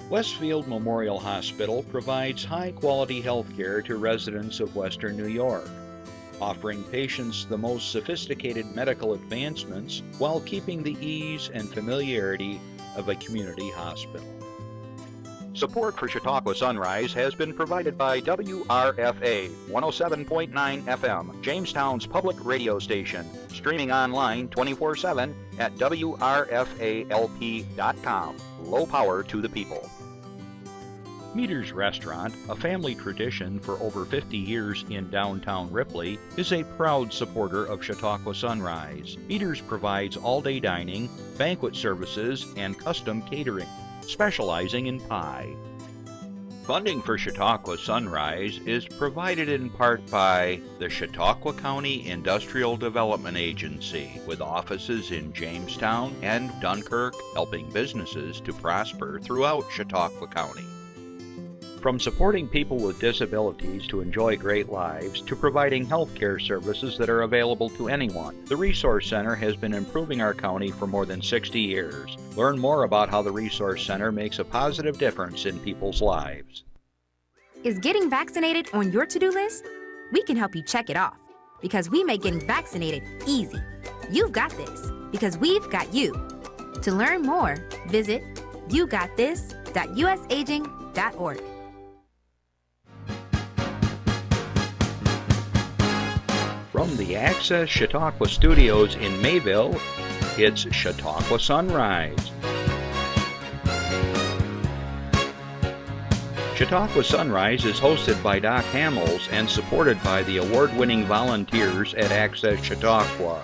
Westfield Memorial Hospital provides high-quality health care to residents of Western New York, offering patients the most sophisticated medical advancements while keeping the ease and familiarity of a community hospital. Support for Chautauqua Sunrise has been provided by WRFA 107.9 FM, Jamestown's public radio station, streaming online 24/7 at WRFALP.com. Low power to the people. Meter's Restaurant, a family tradition for over 50 years in downtown Ripley, is a proud supporter of Chautauqua Sunrise. Meter's provides all-day dining, banquet services, and custom catering, specializing in pie. Funding for Chautauqua Sunrise is provided in part by the Chautauqua County Industrial Development Agency, with offices in Jamestown and Dunkirk, helping businesses to prosper throughout Chautauqua County. From supporting people with disabilities to enjoy great lives, to providing health care services that are available to anyone, the Resource Center has been improving our county for more than 60 years. Learn more about how the Resource Center makes a positive difference in people's lives. Is getting vaccinated on your to-do list? We can help you check it off, because we make getting vaccinated easy. You've got this, because we've got you. To learn more, visit yougotthis.usaging.org. From the Access Chautauqua Studios in Mayville, it's Chautauqua Sunrise. Chautauqua Sunrise is hosted by Doc Hamels and supported by the award-winning volunteers at Access Chautauqua.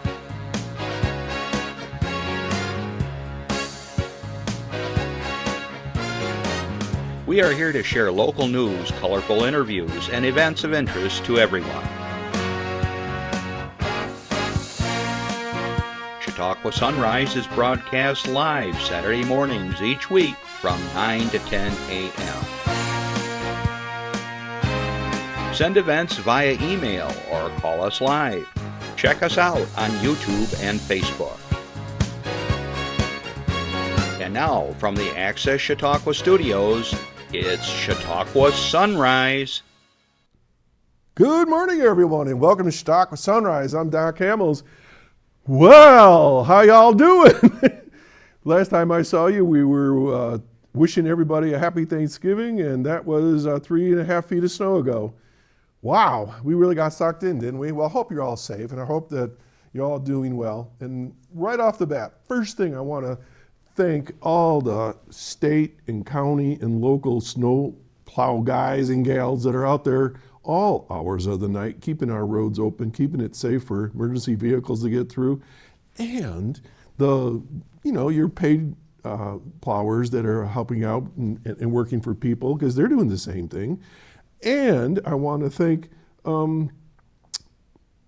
We are here to share local news, colorful interviews, and events of interest to everyone. Chautauqua Sunrise is broadcast live Saturday mornings each week from 9 to 10 a.m. Send events via email or call us live. Check us out on YouTube and Facebook. And now, from the Access Chautauqua Studios, it's Chautauqua Sunrise. Good morning, everyone, and welcome to Chautauqua Sunrise. I'm Doc Hamels. Well, how y'all doing? Last time I saw you, we were wishing everybody a happy Thanksgiving, and that was 3.5 feet of snow ago. Wow, we really got sucked in, didn't we? Well, I hope you're all safe, and I hope that you're all doing well. And right off the bat, first thing I want to thank all the state and county and local snow plow guys and gals that are out there all hours of the night, keeping our roads open, keeping it safe for emergency vehicles to get through, and your paid plowers that are helping out and working for people, because they're doing the same thing. And I want to thank the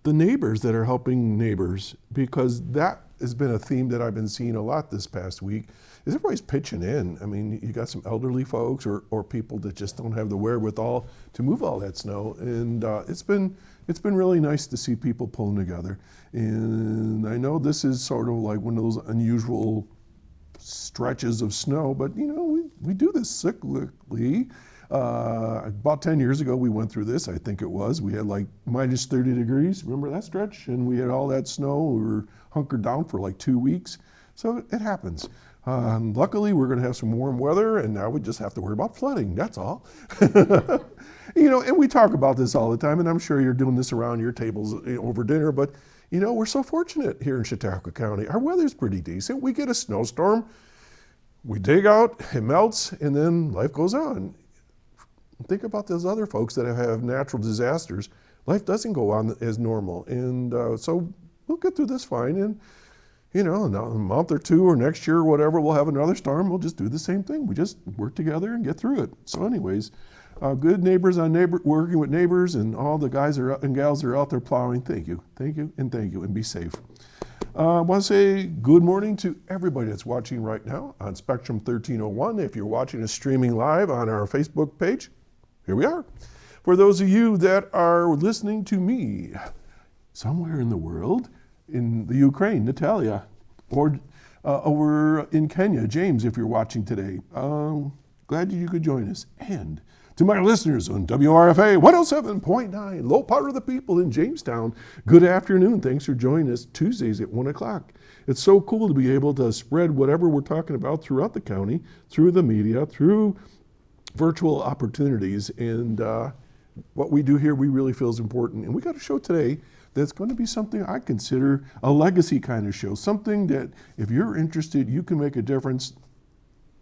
neighbors that are helping neighbors, because that has been a theme that I've been seeing a lot this past week, is everybody's pitching in. I mean, you got some elderly folks or people that just don't have the wherewithal to move all that snow, and it's been really nice to see people pulling together. And I know this is sort of like one of those unusual stretches of snow, but we do this cyclically. About 10 years ago, we went through this, I think it was. We had like minus 30 degrees, remember that stretch? And we had all that snow. We were hunkered down for like 2 weeks. So it happens. Luckily, we're going to have some warm weather, and now we just have to worry about flooding, that's all. And we talk about this all the time, and I'm sure you're doing this around your tables over dinner, but we're so fortunate here in Chautauqua County. Our weather's pretty decent. We get a snowstorm, we dig out, it melts, and then life goes on. Think about those other folks that have natural disasters. Life doesn't go on as normal. And so we'll get through this fine. And, in a month or two or next year or whatever, we'll have another storm. We'll just do the same thing. We just work together and get through it. So anyways, good neighbors working with neighbors, and all the guys and gals that are out there plowing. Thank you, and be safe. I want to say good morning to everybody that's watching right now on Spectrum 1301. If you're watching us streaming live on our Facebook page, here we are. For those of you that are listening to me somewhere in the world, in the Ukraine, Natalia, or over in Kenya, James, if you're watching today, Glad you could join us. And to my listeners on WRFA 107.9, low power of the people in Jamestown, good afternoon. Thanks for joining us Tuesdays at 1 o'clock. It's so cool to be able to spread whatever we're talking about throughout the county, through the media, through virtual opportunities. And what we do here, we really feel is important. And we got a show today that's going to be something I consider a legacy kind of show, something that if you're interested, you can make a difference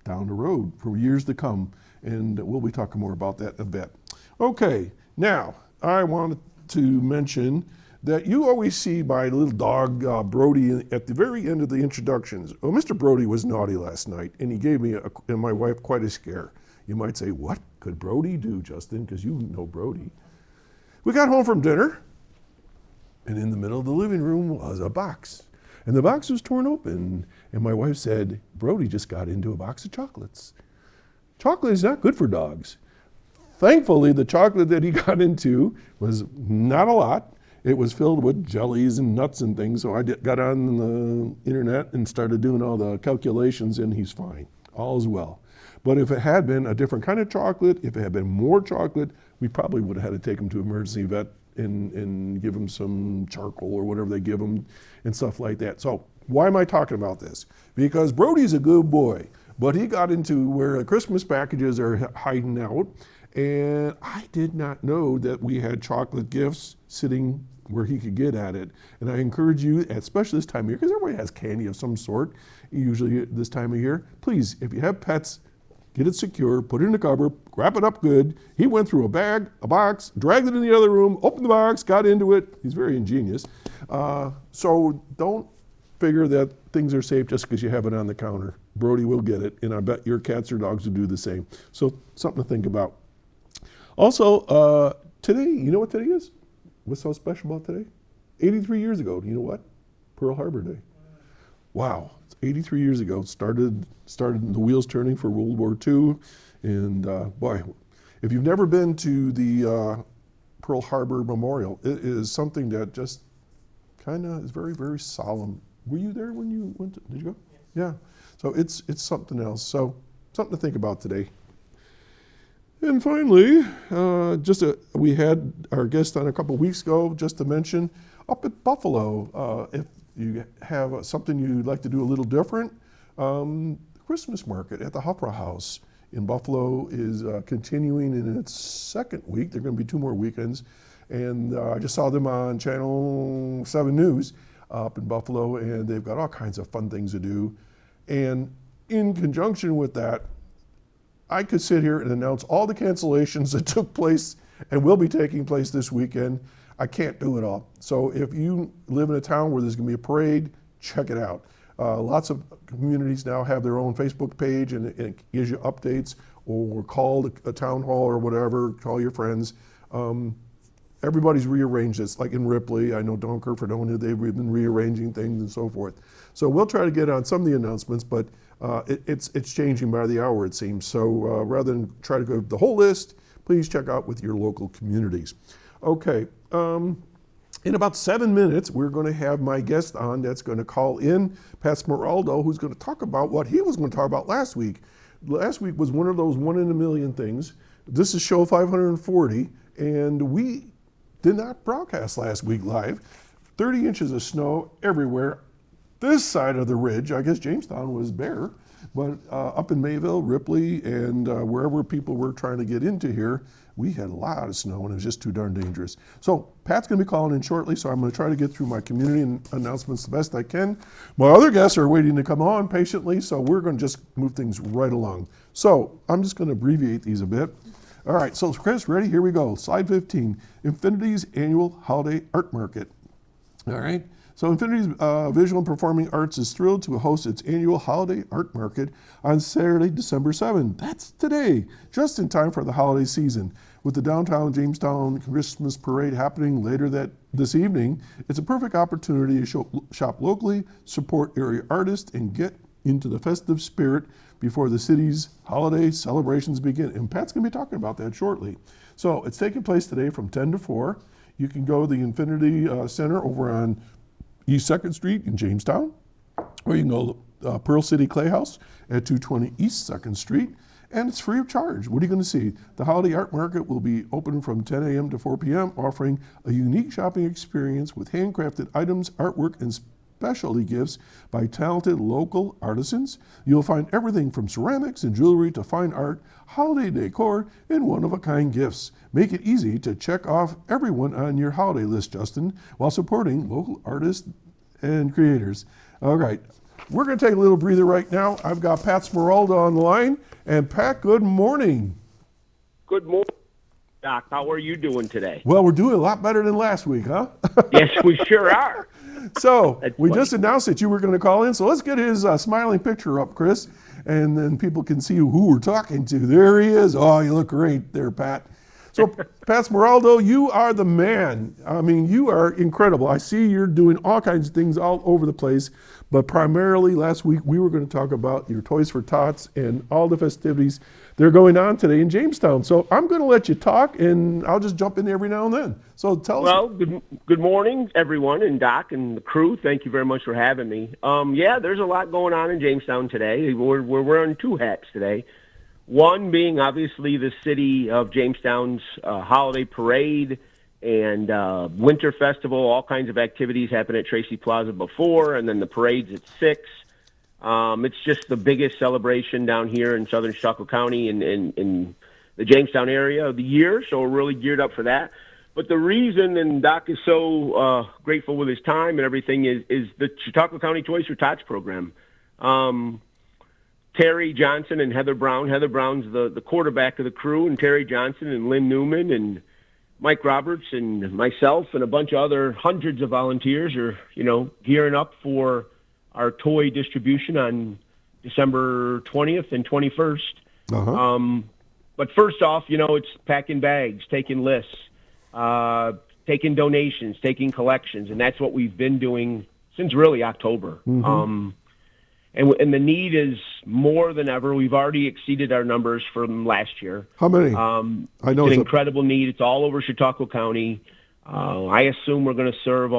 down the road for years to come. And we'll be talking more about that in a bit. Okay, now I wanted to mention that you always see my little dog Brody at the very end of the introductions. Well, Mr. Brody was naughty last night, and he gave me and my wife quite a scare. You might say, what could Brody do, Justin? Because you know Brody. We got home from dinner, and in the middle of the living room was a box. And the box was torn open, and my wife said, Brody just got into a box of chocolates. Chocolate is not good for dogs. Thankfully, the chocolate that he got into was not a lot. It was filled with jellies and nuts and things, so I got on the internet and started doing all the calculations, and he's fine. All is well. But if it had been a different kind of chocolate, if it had been more chocolate, we probably would have had to take him to an emergency vet and give him some charcoal or whatever they give him and stuff like that. So why am I talking about this? Because Brody's a good boy, but he got into where the Christmas packages are hiding out, and I did not know that we had chocolate gifts sitting where he could get at it. And I encourage you, especially this time of year, because everybody has candy of some sort, usually this time of year, please, if you have pets, get it secure, put it in the cupboard, wrap it up good. He went through a bag, a box, dragged it in the other room, opened the box, got into it. He's very ingenious. So don't figure that things are safe just because you have it on the counter. Brody will get it, and I bet your cats or dogs will do the same. So something to think about. Also, today, you know what today is? What's so special about today? 83 years ago, do you know what? Pearl Harbor Day. Wow, it's 83 years ago. Started the wheels turning for World War II. And boy, if you've never been to the Pearl Harbor Memorial, it is something that just kind of is very, very solemn. Were you there when you went? Did you go? Yeah. So it's something else. So something to think about today. And finally, we had our guest on a couple weeks ago, just to mention, up at Buffalo, if you have something you'd like to do a little different, Christmas market at the Opera House in Buffalo is continuing in its second week. There are going to be 2 more weekends. And I just saw them on Channel 7 News up in Buffalo, and they've got all kinds of fun things to do. And in conjunction with that, I could sit here and announce all the cancellations that took place and will be taking place this weekend. I can't do it all. So if you live in a town where there's going to be a parade, check it out. Lots of communities now have their own Facebook page, and it gives you updates, or call a town hall or whatever, call your friends. Everybody's rearranged this, like in Ripley. I know Donker, Fredonia, they've been rearranging things and so forth. So we'll try to get on some of the announcements, but it's changing by the hour, it seems. So rather than try to go the whole list, please check out with your local communities. Okay, in about 7 minutes, we're going to have my guest on that's going to call in, Pat Smeraldo, who's going to talk about what he was going to talk about last week. Last week was one of those 1 in a million things. This is show 540, and we did not broadcast last week live. 30 inches of snow everywhere. This side of the ridge, I guess Jamestown was bare, but up in Mayville, Ripley, and wherever people were trying to get into here, we had a lot of snow, and it was just too darn dangerous. So Pat's going to be calling in shortly, so I'm going to try to get through my community announcements the best I can. My other guests are waiting to come on patiently, so we're going to just move things right along. So I'm just going to abbreviate these a bit. All right, so Chris, ready? Here we go. Slide 15, Infinity's annual holiday art market. All right, so Infinity's Visual and Performing Arts is thrilled to host its annual holiday art market on Saturday, December 7th. That's today, just in time for the holiday season. With the downtown Jamestown Christmas parade happening later this evening, it's a perfect opportunity to shop locally, support area artists, and get into the festive spirit before the city's holiday celebrations begin. And Pat's going to be talking about that shortly. So it's taking place today from 10 to 4. You can go to the Infinity Center over on East 2nd Street in Jamestown, or you can go to Pearl City Clay House at 220 East 2nd Street. and it's free of charge. What are you going to see? The Holiday Art Market will be open from 10 a.m. to 4 p.m., offering a unique shopping experience with handcrafted items, artwork, and specialty gifts by talented local artisans. You'll find everything from ceramics and jewelry to fine art, holiday decor, and one-of-a-kind gifts. Make it easy to check off everyone on your holiday list, Justin, while supporting local artists and creators. All right, we're going to take a little breather right now. I've got Pat Smeralda on the line. And Pat, good morning. Good morning, Doc. How are you doing today? Well, we're doing a lot better than last week, huh? Yes, we sure are. So we funny. just announced that you were going to call in. So let's get his smiling picture up, Chris, and then people can see who we're talking to. There he is. Oh, you look great there, Pat. So, Pat Smeralda, you are the man. I mean, you are incredible. I see you're doing all kinds of things all over the place, but primarily last week we were going to talk about your Toys for Tots and all the festivities that are going on today in Jamestown. So I'm going to let you talk, and I'll just jump in every now and then. So tell us. Well, good morning, everyone, and Doc and the crew. Thank you very much for having me. Yeah, there's a lot going on in Jamestown today. We're wearing two hats today. One being obviously the city of Jamestown's holiday parade and winter festival. All kinds of activities happen at Tracy Plaza before, and then the parade's at 6. It's just the biggest celebration down here in southern Chautauqua County and in the Jamestown area of the year, so we're really geared up for that. But the reason, and Doc is so grateful with his time and everything, is the Chautauqua County Toys for Tots program. Terry Johnson and Heather Brown. Heather Brown's the quarterback of the crew, and Terry Johnson and Lynn Newman and Mike Roberts and myself and a bunch of other hundreds of volunteers are, gearing up for our toy distribution on December 20th and 21st. Uh-huh. But first off, it's packing bags, taking lists, taking donations, taking collections, and that's what we've been doing since really October. Mm-hmm. And the need is more than ever. We've already exceeded our numbers from last year. How many? I know it's an incredible need. It's all over Chautauqua County. I assume we're going to serve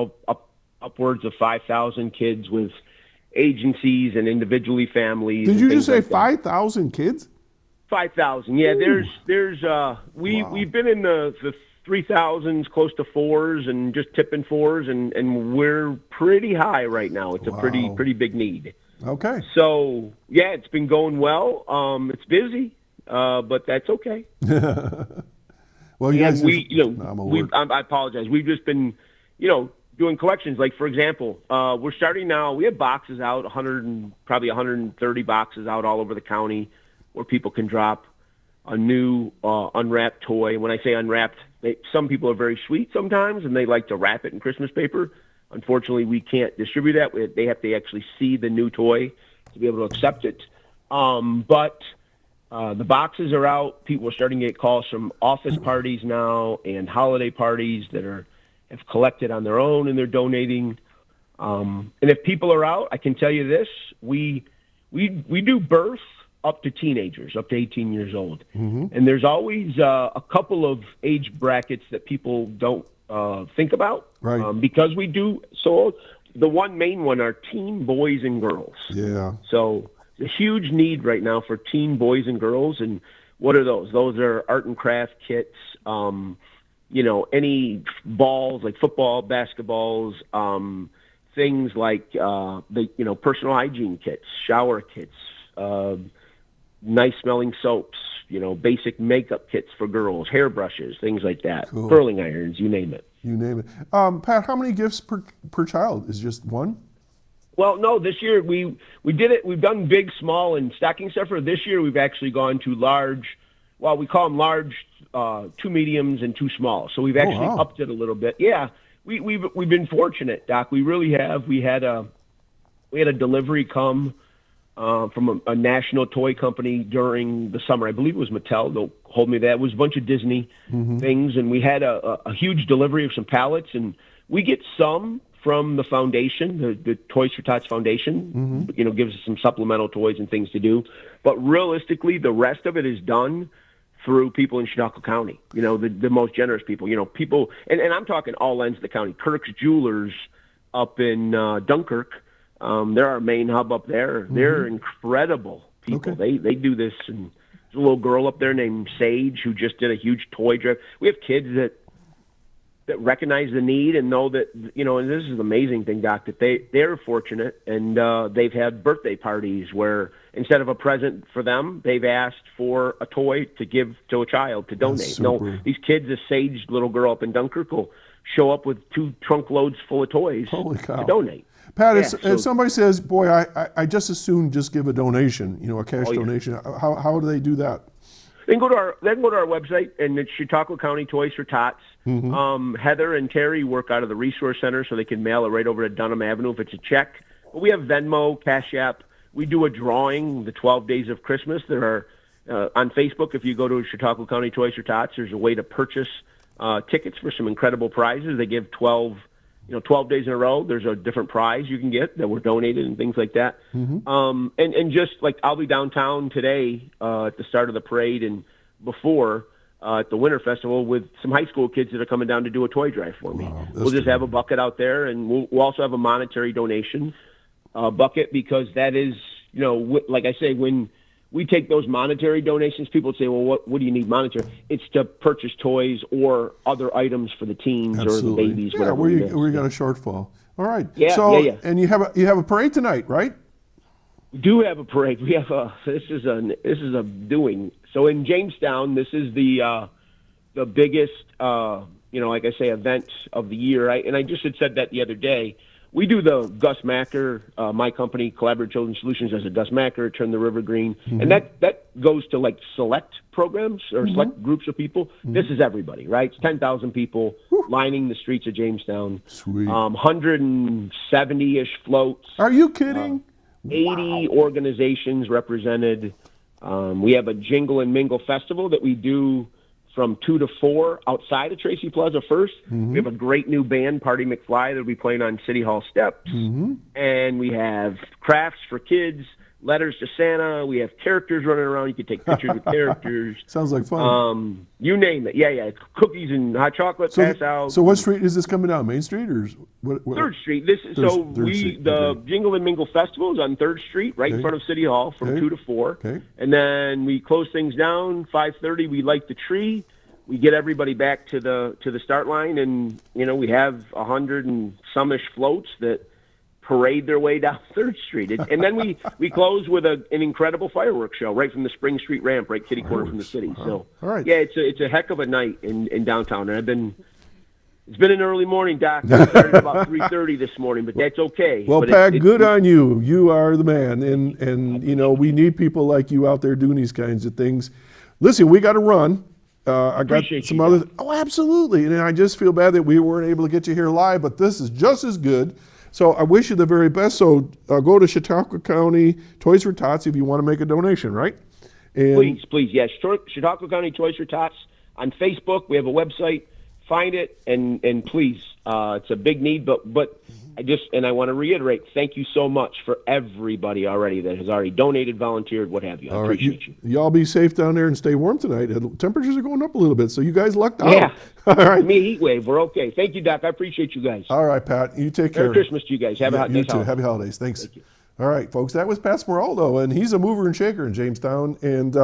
upwards of 5,000 kids with agencies and individually families. Did you just say 5,000 kids? 5,000. Yeah. Ooh. We've been in the 3,000s, close to 4s, and just tipping 4s, and we're pretty high right now. It's a pretty big need. Okay. So, yeah, it's been going well. It's busy, but that's okay. Well, you guys, I apologize. We've just been, doing collections. Like, for example, we're starting now. We have boxes out, probably 130 boxes out all over the county where people can drop a new unwrapped toy. When I say unwrapped, some people are very sweet sometimes, and they like to wrap it in Christmas paper. Unfortunately, we can't distribute that. They have to actually see the new toy to be able to accept it. But the boxes are out. People are starting to get calls from office parties now and holiday parties that have collected on their own, and they're donating. And if people are out, I can tell you this: we do birth up to teenagers, up to 18 years old. Mm-hmm. And there's always a couple of age brackets that people don't think about, right? Because we do. So the one main one are teen boys and girls. Yeah. So a huge need right now for teen boys and girls. And what are those? Those are art and craft kits. Any balls like football, basketballs, things like the personal hygiene kits, shower kits, nice smelling soaps, basic makeup kits for girls, hairbrushes, things like that, cool. Curling irons, you name it. You name it. Pat, how many gifts per child? Is just one? Well, no, this year we did it. We've done big, small, and stocking stuffer. This year we've actually gone to large. Well, we call them large, 2 mediums and 2 smalls. So we've actually upped it a little bit. Yeah, we've been fortunate, Doc. We really have. We had a delivery come from a national toy company during the summer. I believe it was Mattel. They'll hold me to that. It was a bunch of Disney things, and we had a huge delivery of some pallets, and we get some from the foundation, the Toys for Tots Foundation, gives us some supplemental toys and things to do. But realistically, the rest of it is done through people in Chautauqua County, the most generous people, people, and I'm talking all ends of the county. Kirk's Jewelers up in Dunkirk, they're our main hub up there. They're incredible people. Okay. They do this in a little girl up there named Sage who just did a huge toy drive. We have kids that recognize the need and know that, and this is an amazing thing, Doc, that they're fortunate and they've had birthday parties where instead of a present for them, they've asked for a toy to give to a child to donate. No, these kids, this Sage little girl up in Dunkirk will show up with 2 trunk loads full of toys to donate. Pat, if somebody says, boy, I just as soon just give a donation, a cash donation, how do they do that? They can go to our website, and it's Chautauqua County Toys for Tots. Mm-hmm. Heather and Terry work out of the Resource Center, so they can mail it right over to Dunham Avenue if it's a check. But we have Venmo, Cash App. We do a drawing, the 12 Days of Christmas. There are on Facebook, if you go to Chautauqua County Toys for Tots, there's a way to purchase tickets for some incredible prizes. They give 12 days in a row. There's a different prize you can get that were donated and things like that. Mm-hmm. And just like I'll be downtown today at the start of the parade and before at the Winter Festival with some high school kids that are coming down to do a toy drive for me. Wow, we'll just have a bucket out there, and we'll also have a monetary donation bucket because that is, like I say, when we take those monetary donations, people say, well, what do you need monetary? It's to purchase toys or other items for the teens or the babies, whatever. Where you got a shortfall. All right. Yeah. And you have a parade tonight, right? We do have a parade. We have this is a doing. So in Jamestown, this is the biggest like I say, event of the year. And I just had said that the other day. We do the Gus Macker, my company, Collaborative Children's Solutions, as a Gus Macker, Turn the River Green. Mm-hmm. And that goes to like select programs or select groups of people. Mm-hmm. This is everybody, right? It's 10,000 people lining the streets of Jamestown. Sweet. 170-ish floats. Are you kidding? 80 organizations represented. We have a Jingle and Mingle Festival that we do from 2 to 4 outside of Tracy Plaza first. Mm-hmm. We have a great new band, Party McFly, that will be playing on City Hall steps. Mm-hmm. And we have crafts for kids, letters to Santa. We have characters running around. You can take pictures with characters. Sounds like fun. You name it. Yeah. Cookies and hot chocolate pass out. So what street is this coming down? Main Street or what? 3rd Street. The Jingle and Mingle Festival is on 3rd Street, right in front of City Hall from 2 to 4. Okay. And then we close things down. 5:30, we light the tree. We get everybody back to the start line, and we have 100 and some-ish floats that parade their way down 3rd Street. And then we close with an incredible fireworks show right from the Spring Street ramp, right kitty corner from the city. So, all right. Yeah, it's a heck of a night in downtown. And it's been an early morning, Doc. I started about 3:30 this morning, but that's okay. Well, Pat, good on you. You are the man. And we need people like you out there doing these kinds of things. Listen, we got to run. I got some other. Oh, absolutely. And I just feel bad that we weren't able to get you here live, but this is just as good. So I wish you the very best. So go to Chautauqua County Toys for Tots if you want to make a donation, right? And please. Yes, Chautauqua County Toys for Tots on Facebook. We have a website. Find it and please. It's a big need, but I want to reiterate, thank you so much for everybody already that has already donated, volunteered, what have you. I appreciate you. Y'all be safe down there and stay warm tonight. Temperatures are going up a little bit, so you guys lucked out. Yeah. All right. Me heat wave. We're okay. Thank you, Doc. I appreciate you guys. All right, Pat. You take care. Merry Christmas to you guys. Have a nice holiday. You too. Happy holidays. Thanks. Thank you. All right, folks. That was Pat Smeraldo, and he's a mover and shaker in Jamestown. And,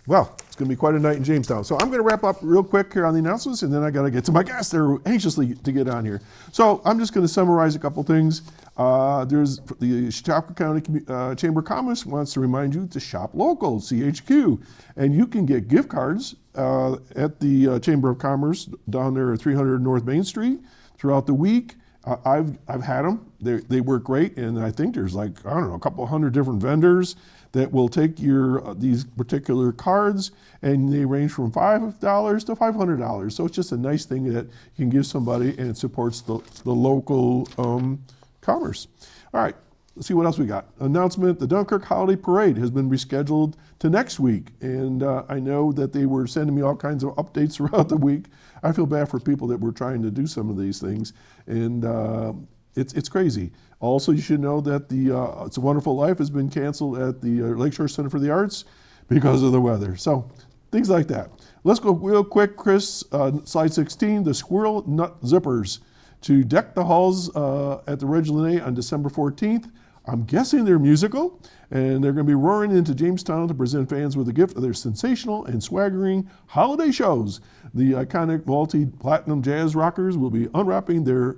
it's going to be quite a night in Jamestown. So I'm going to wrap up real quick here on the announcements, and then I got to get to my guests. They're anxiously to get on here. So I'm just going to summarize a couple things. There's the Chautauqua County Chamber of Commerce wants to remind you to shop local, CHQ. And you can get gift cards at the Chamber of Commerce down there at 300 North Main Street throughout the week. I've had them. They work great, and I think there's a couple hundred different vendors that will take these particular cards, and they range from $5 to $500. So it's just a nice thing that you can give somebody, and it supports the local commerce. All right, let's see what else we got. Announcement: the Dunkirk Holiday Parade has been rescheduled to next week, and I know that they were sending me all kinds of updates throughout the week. I feel bad for people that were trying to do some of these things, and it's crazy. Also, you should know that the It's a Wonderful Life has been canceled at the Lakeshore Center for the Arts because of the weather. So things like that. Let's go real quick, Chris. Slide 16, the Squirrel Nut Zippers to deck the halls at the Ridge Lene on December 14th. I'm guessing they're musical, and they're going to be roaring into Jamestown to present fans with a gift of their sensational and swaggering holiday shows. The iconic multi-platinum jazz rockers will be unwrapping their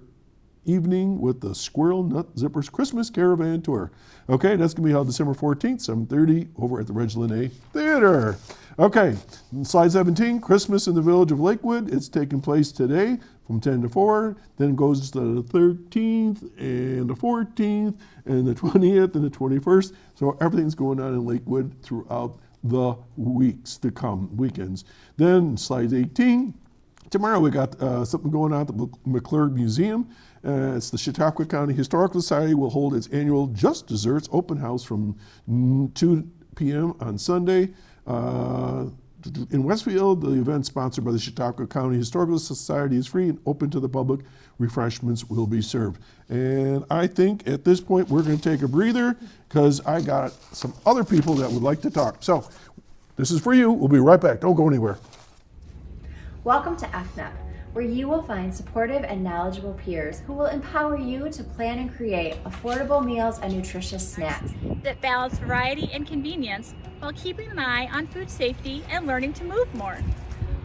evening with the Squirrel Nut Zippers Christmas Caravan Tour. Okay, that's going to be held December 14th, 7:30 over at the Reg Linné Theater. Okay, slide 17, Christmas in the Village of Lakewood. It's taking place today from 10 to 4, then goes to the 13th and the 14th and the 20th and the 21st. So everything's going on in Lakewood throughout the weeks to come, weekends. Then slide 18, tomorrow we got something going on at the McClurg Museum. It's the Chautauqua County Historical Society will hold its annual Just Desserts open house from 2 p.m. on Sunday. In Westfield, the event sponsored by the Chautauqua County Historical Society is free and open to the public. Refreshments will be served. And I think at this point we're going to take a breather because I got some other people that would like to talk. So this is for you. We'll be right back. Don't go anywhere. Welcome to FNEP, where you will find supportive and knowledgeable peers who will empower you to plan and create affordable meals and nutritious snacks that balance variety and convenience while keeping an eye on food safety and learning to move more.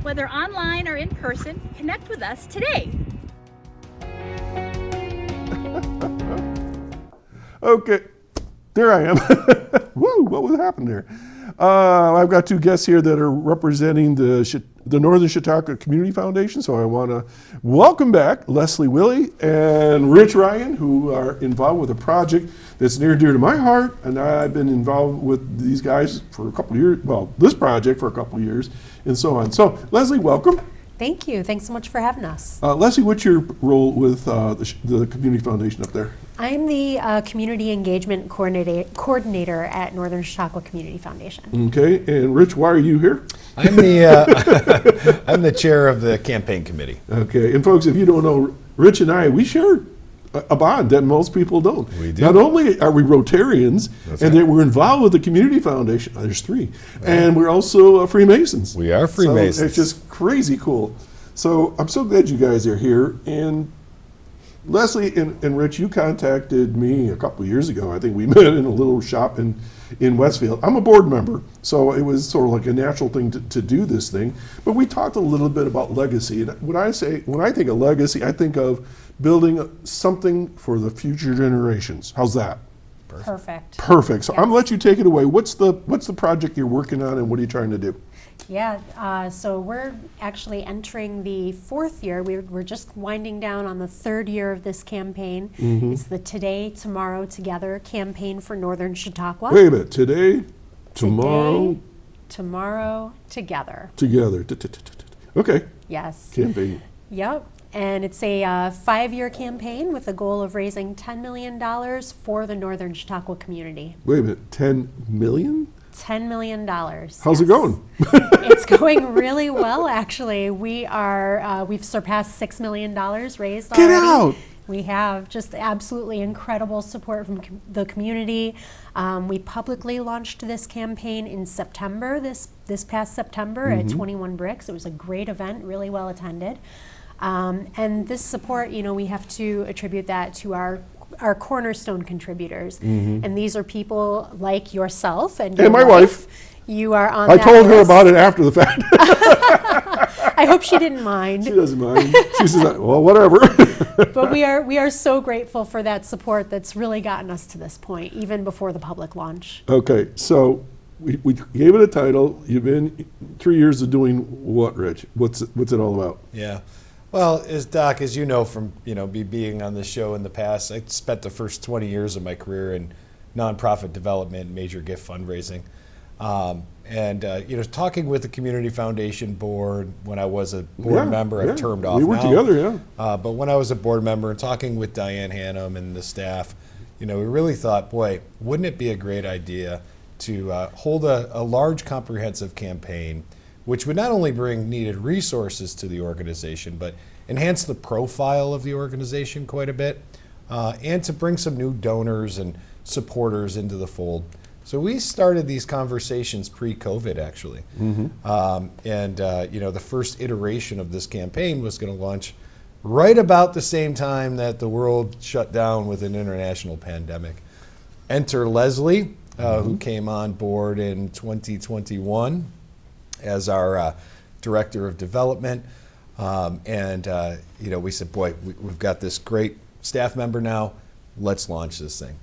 Whether online or in person, connect with us today. Okay, there I am. Woo, what was happening there? I've got two guests here that are representing the Northern Chautauqua Community Foundation, so I want to welcome back Leslie Wille and Rich Ryan, who are involved with a project that's near and dear to my heart, and I've been involved with these guys for a couple of years, well, this project for a couple of years, and so on. So, Leslie, welcome. Thank you. Thanks so much for having us. Leslie, what's your role with the Community Foundation up there? I'm the Community Engagement Coordinator at Northern Chautauqua Community Foundation. Okay, and Rich, why are you here? I'm the I'm the chair of the campaign committee. Okay, and folks, if you don't know, Rich and I, we share a bond that most people don't. We do. Not only are we Rotarians, and that we're involved with the Community Foundation, there's three, and we're also Freemasons. We are Freemasons. So it's just crazy cool. So I'm so glad you guys are here. And Leslie and Rich, you contacted me a couple of years ago. I think we met in a little shop in Westfield. I'm a board member, so it was sort of like a natural thing to do this thing. But we talked a little bit about legacy. And when I think of legacy, I think of building something for the future generations. How's that? Perfect. Perfect. So Yes. I'm gonna let you take it away. What's the project you're working on, and what are you trying to do? Yeah, so we're actually entering the fourth year. We're just winding down on the third year of this campaign. Mm-hmm. It's the Today, Tomorrow, Together campaign for Northern Chautauqua. Wait a minute. Today, tomorrow, Today, Tomorrow, Together. together. Okay. Yes. Campaign. Yep. And it's a 5-year campaign with a goal of raising $10 million for the Northern Chautauqua community. Wait a minute. 10 million? $10 million. How's it going? It's going really well, actually. We've surpassed $6 million raised already. Get out! We have just absolutely incredible support from the community. We publicly launched this campaign in September, this past September at 21 Bricks. It was a great event, really well attended. And this support, we have to attribute that to our cornerstone contributors. And these are people like yourself and your my wife. You are on I that told her list. about it after the fact. I hope she didn't mind. She doesn't mind. She says, well, whatever. But we are so grateful for that support that's really gotten us to this point, even before the public launch. Okay, so we gave it a title. You've been 3 years of doing what, Rich? What's it all about? Yeah. Well, Doc, as you know from me being on this show in the past, I spent the first 20 years of my career in nonprofit development, major gift fundraising, and talking with the Community Foundation board when I was a board member. I've termed off. We were now. together, yeah. But when I was a board member and talking with Diane Hannum and the staff, we really thought, boy, wouldn't it be a great idea to hold a large comprehensive campaign which would not only bring needed resources to the organization, but enhance the profile of the organization quite a bit, and to bring some new donors and supporters into the fold. So we started these conversations pre-COVID, actually. The first iteration of this campaign was going to launch right about the same time that the world shut down with an international pandemic. enter Leslie, who came on board in 2021 as our Director of Development. We said, boy, we've got this great staff member now. Let's launch this thing.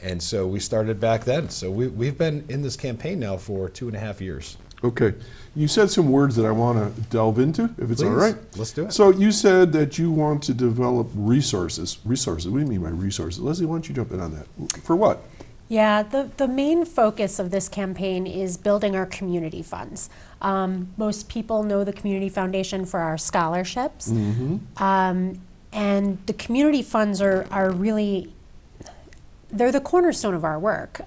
And so we started back then. So we've been in this campaign now for 2.5 years. Okay. You said some words that I want to delve into, if it's all right. Let's do it. So you said that you want to develop resources. Resources, what do you mean by resources? Leslie, why don't you jump in on that? For what? Yeah, the main focus of this campaign is building our community funds. Most people know the Community Foundation for our scholarships. And the community funds are really, they're the cornerstone of our work.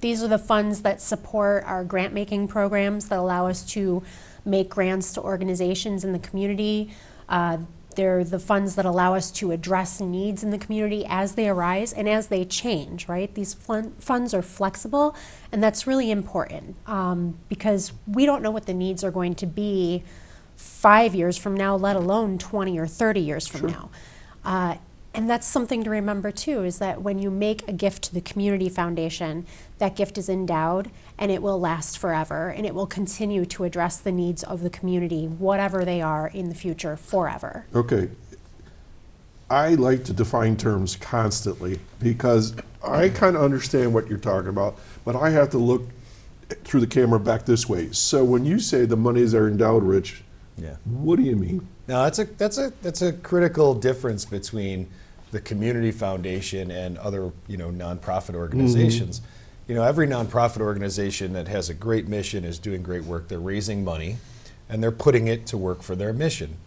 These are the funds that support our grant-making programs that allow us to make grants to organizations in the community. They're the funds that allow us to address needs in the community as they arise and as they change, right? These funds are flexible, and that's really important because we don't know what the needs are going to be 5 years from now, let alone 20 or 30 years from now. And that's something to remember too, is that when you make a gift to the Community Foundation, that gift is endowed and it will last forever and it will continue to address the needs of the community, whatever they are in the future, forever. Okay. I like to define terms constantly because I kind of understand what you're talking about, but I have to look through the camera back this way. So when you say the monies are endowed, Rich, what do you mean? Now that's a critical difference between the Community Foundation and other nonprofit organizations. Every nonprofit organization that has a great mission is doing great work. They're raising money and they're putting it to work for their mission.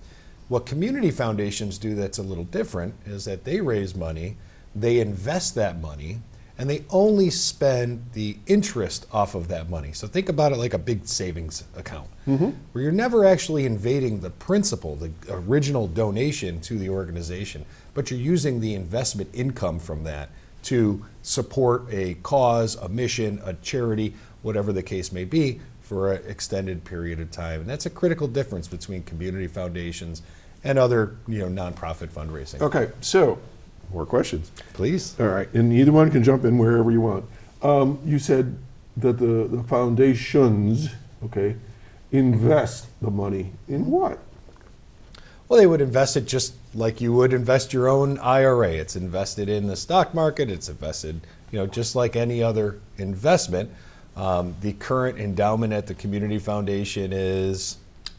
What community foundations do that's a little different is that they raise money, they invest that money, and they only spend the interest off of that money. So think about it like a big savings account, where you're never actually invading the principal, the original donation to the organization, but you're using the investment income from that to support a cause, a mission, a charity, whatever the case may be, for an extended period of time. And that's a critical difference between community foundations and other nonprofit fundraising. Okay, so more questions. Please. All right, and either one can jump in wherever you want. You said that the foundations, invest the money in what? Well, they would invest it just like you would invest your own IRA. It's invested in the stock market. It's invested, just like any other investment. The current endowment at the Community Foundation is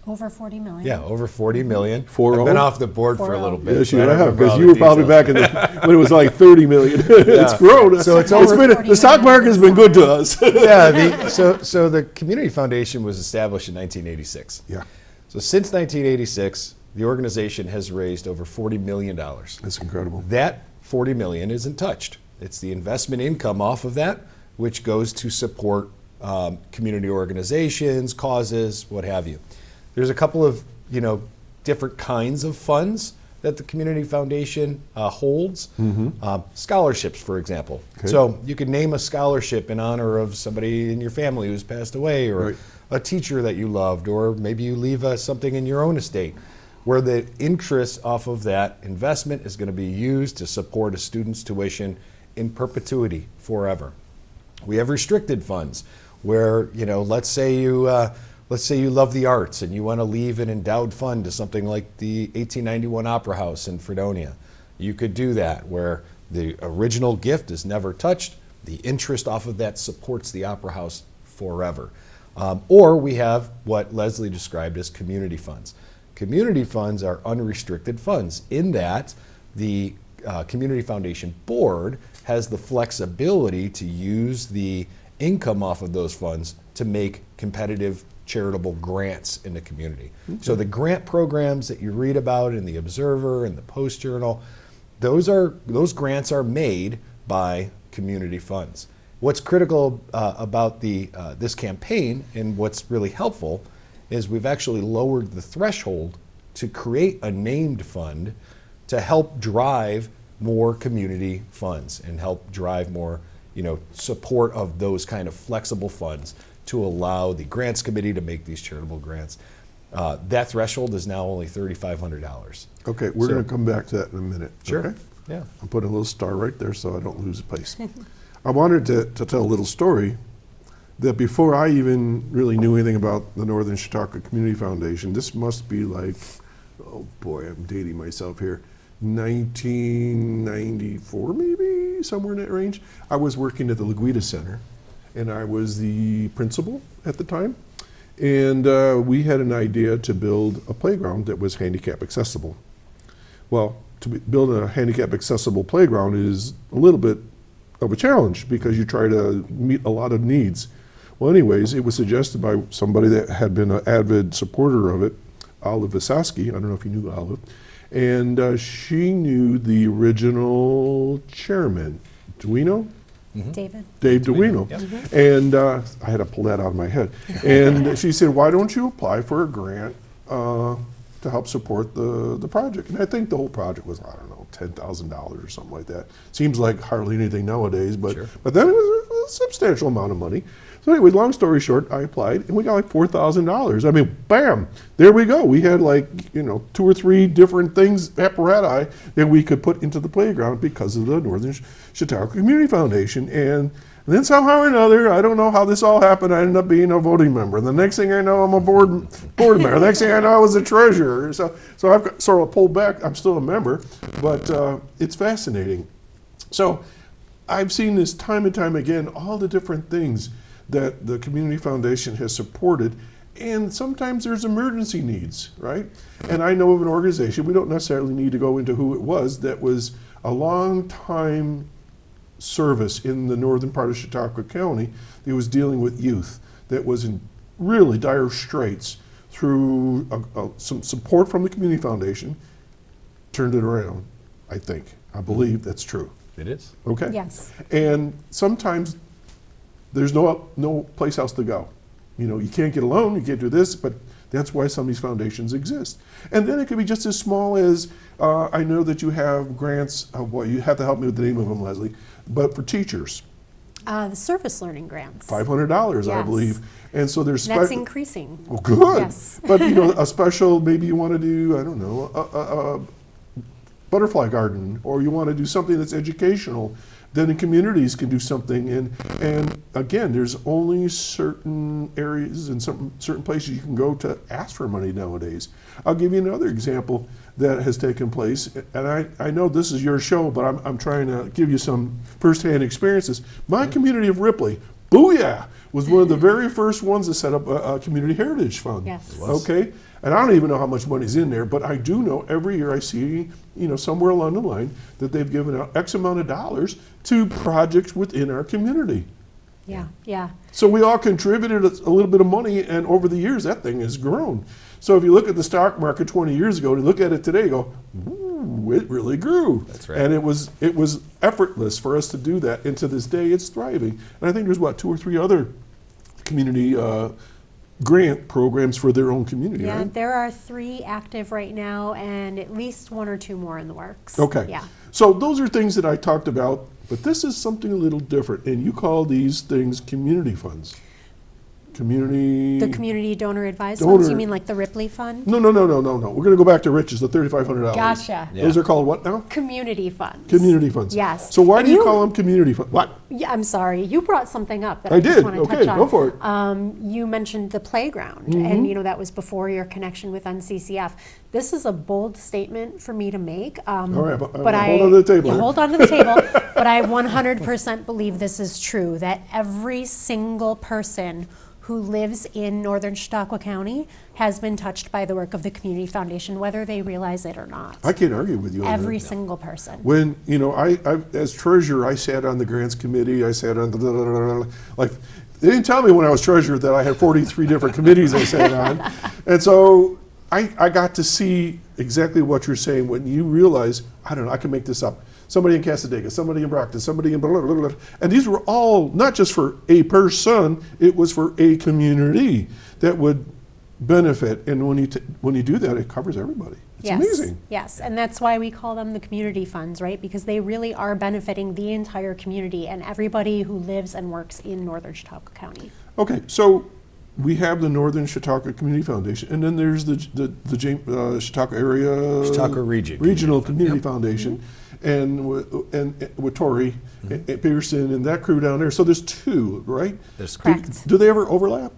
Over 40 million. Yeah, over 40 million. I've 40? been off the board for a little bit. Yes, so you I don't have, remember because all you the were probably details. back in when it was like 30 million. It's grown. So it's over the stock market has been good to us. Yeah, so the Community Foundation was established in 1986. Yeah. So since 1986, the organization has raised over $40 million. That's incredible. That $40 million isn't touched. It's the investment income off of that, which goes to support community organizations, causes, what have you. There's a couple of different kinds of funds that the Community Foundation holds. Scholarships, for example. Okay. So you could name a scholarship in honor of somebody in your family who's passed away, or a teacher that you loved, or maybe you leave something in your own estate, where the interest off of that investment is going to be used to support a student's tuition in perpetuity, forever. We have restricted funds where, let's say you love the arts and you want to leave an endowed fund to something like the 1891 Opera House in Fredonia. You could do that, where the original gift is never touched. The interest off of that supports the Opera House forever. Or we have what Leslie described as community funds. Community funds are unrestricted funds in that the Community Foundation board has the flexibility to use the income off of those funds to make competitive charitable grants in the community. So the grant programs that you read about in the Observer and the Post Journal, those grants are made by community funds. What's critical about this campaign, and what's really helpful, is we've actually lowered the threshold to create a named fund to help drive more community funds and help drive more support of those kind of flexible funds to allow the grants committee to make these charitable grants. That threshold is now only $3,500. Okay, we're going to come back to that in a minute. Sure. Okay? Yeah. I'm putting a little star right there so I don't lose a place. I wanted to tell a little story that before I even really knew anything about the Northern Chautauqua Community Foundation, this must be like, oh boy, I'm dating myself here, 1994 maybe, somewhere in that range. I was working at the Laguita Center, and I was the principal at the time. And we had an idea to build a playground that was handicap accessible. Well, build a handicap accessible playground is a little bit of a challenge because you try to meet a lot of needs. Well, anyways, it was suggested by somebody that had been an avid supporter of it, Olive Visosky. I don't know if you knew Olive. And she knew the original chairman. Do we know? David. Dave DeWino. Yep. And I had to pull that out of my head. And she said, why don't you apply for a grant to help support the project? And I think the whole project was, I don't know, $10,000 or something like that. Seems like hardly anything nowadays, but Sure. but then it was a substantial amount of money. So anyway, long story short, I applied and we got like $4,000. I mean, bam, there we go. We had like, 2 or 3 different things, apparatus, that we could put into the playground because of the Northern Chautauqua Community Foundation. And then somehow or another, I don't know how this all happened, I ended up being a voting member. And the next thing I know, I'm a board member. The next thing I know, I was a treasurer. So I've got, sort of pulled back. I'm still a member, but it's fascinating. So I've seen this time and time again, all the different things that the Community Foundation has supported, and sometimes there's emergency needs, right? And I know of an organization, we don't necessarily need to go into who it was, that was a long time service in the northern part of Chautauqua County that was dealing with youth that was in really dire straits. Through some support from the Community Foundation, turned it around, I think. I believe that's true. It is. Okay? Yes. And sometimes there's no place else to go. You can't get a loan, you can't do this, but that's why some of these foundations exist. And then it could be just as small as, I know that you have grants, you have to help me with the name of them, Leslie, but for teachers. The service learning grants. $500, I Yes. believe. And so there's That's increasing. Well, good. Yes. But a special, maybe you want to do, I don't know, a butterfly garden, or you want to do something that's educational. Then the communities can do something, and again, there's only certain areas and certain places you can go to ask for money nowadays. I'll give you another example that has taken place, and I know this is your show, but I'm trying to give you some firsthand experiences. My community of Ripley, booyah, was one of the very first ones to set up a community heritage fund. Yes. It was. Okay, and I don't even know how much money's in there, but I do know every year I see, somewhere along the line that they've given out X amount of dollars to projects within our community. Yeah, yeah. So we all contributed a little bit of money, and over the years, that thing has grown. So if you look at the stock market 20 years ago and you look at it today, you go, ooh, it really grew. That's right. And it was effortless for us to do that, and to this day, it's thriving. And I think there's, 2 or 3 other community grant programs for their own community, Yeah, right? there are 3 active right now and at least 1 or 2 more in the works. Okay. Yeah. So those are things that I talked about, but this is something a little different, and you call these things community funds. The community donor advised Donor- ones? You mean like the Ripley Fund? No. We're going to go back to Rich's, the $3,500. Gotcha. Yeah. Those are called what now? Community funds. Community funds. Yes. So why And do you call them community funds? What? Yeah, I'm sorry. You brought something up that I I just did. want to Okay, touch on. go for it. You mentioned the playground, Mm-hmm. and that was before your connection with NCCF. This is a bold statement for me to make. All right, but hold on to the table Yeah, here. hold on to the table. But I 100% believe this is true, that every single person who lives in northern Chautauqua County has been touched by the work of the Community Foundation, whether they realize it or not. I can't argue with you on Every that. single person. When, I as treasurer, I sat on the grants committee, I sat on like, they didn't tell me when I was treasurer that I had 43 different committees I sat on. And so I got to see exactly what you're saying when you realize, I don't know, I can make this up. Somebody in Casadega, somebody in Brockton, somebody in blah, blah, blah, blah. And these were all not just for a person, it was for a community that would benefit. And when you do that, it covers everybody. It's amazing. Yes, and that's why we call them the community funds, right? Because they really are benefiting the entire community and everybody who lives and works in northern Chautauqua County. Okay, so we have the Northern Chautauqua Community Foundation, and then there's the Chautauqua area Chautauqua Region Regional Community Foundation, and with Tori Peterson and that crew down there. So there's two, right? That's correct. Do they ever overlap?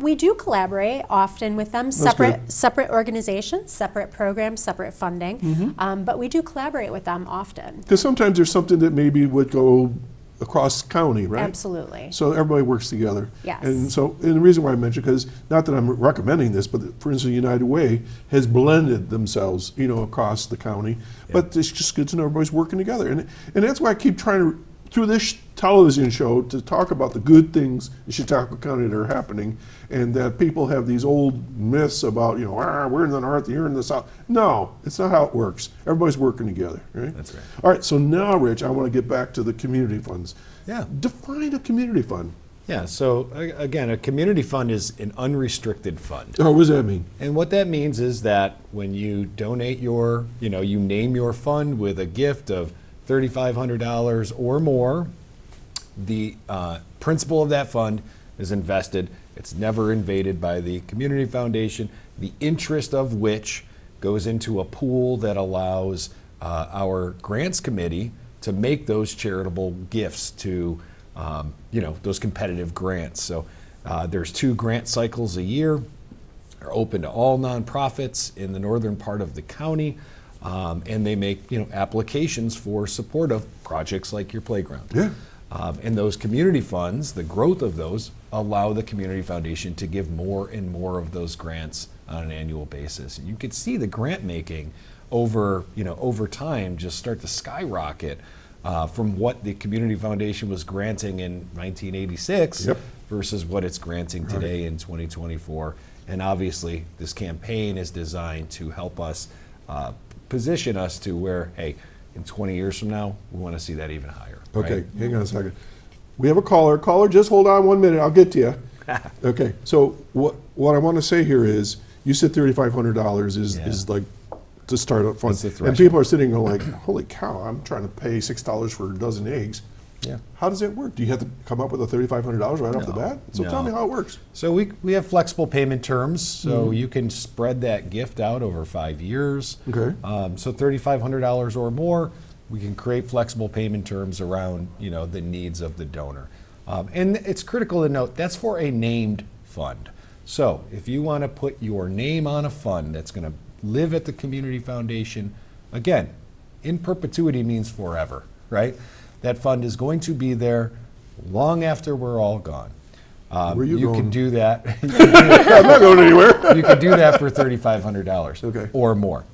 We do collaborate often with them, separate organizations, separate programs, separate funding, but we do collaborate with them often. Because sometimes there's something that maybe would go across county, right? Absolutely. So everybody works together. Yes. And the reason why I mentioned, because not that I'm recommending this, but for instance, United Way has blended themselves, across the county. But it's just good to know everybody's working together, and that's why I keep trying to, through this television show, to talk about the good things in Chautauqua County that are happening, and that people have these old myths about, we're in the north, you're in the south. No, it's not how it works. Everybody's working together, right? That's right. All right, so now, Rich, I want to get back to the community funds. Yeah. Define a community fund. Yeah, so again, a community fund is an unrestricted fund. Oh, what does that mean? And what that means is that when you donate you name your fund with a gift of $3,500 or more, the principal of that fund is invested. It's never invaded by the community foundation, the interest of which goes into a pool that allows our grants committee to make those charitable gifts to those competitive grants. So there's 2 grant cycles a year. They're open to all nonprofits in the northern part of the county. And they make applications for support of projects like your playground. Yeah. And those community funds, the growth of those, allow the community foundation to give more and more of those grants on an annual basis. And you could see the grant making over time just start to skyrocket from what the community foundation was granting in 1986 versus what it's granting today in 2024. And obviously, this campaign is designed to help us position us to where, hey, in 20 years from now, we want to see that even higher. Okay, right? hang on a second. We have a caller. Caller, just hold on 1 minute. I'll get to you. Okay, so what I want to say here is, you said $3,500 is like to start up fund. That's the And threshold. people are sitting there like, holy cow, I'm trying to pay $6 for a dozen eggs. Yeah. How does it work? Do you have to come up with a $3,500 right off the bat? So tell me how it works. So we have flexible payment terms, so you can spread that gift out over 5 years. Okay. So $3,500 or more, we can create flexible payment terms around the needs of the donor. And it's critical to note that's for a named fund. So if you want to put your name on a fund that's going to live at the community foundation, again, in perpetuity means forever, right? That fund is going to be there long after we're all gone. Where you can going? do that. I'm not going anywhere. You can do that for $3,500 Okay. or more.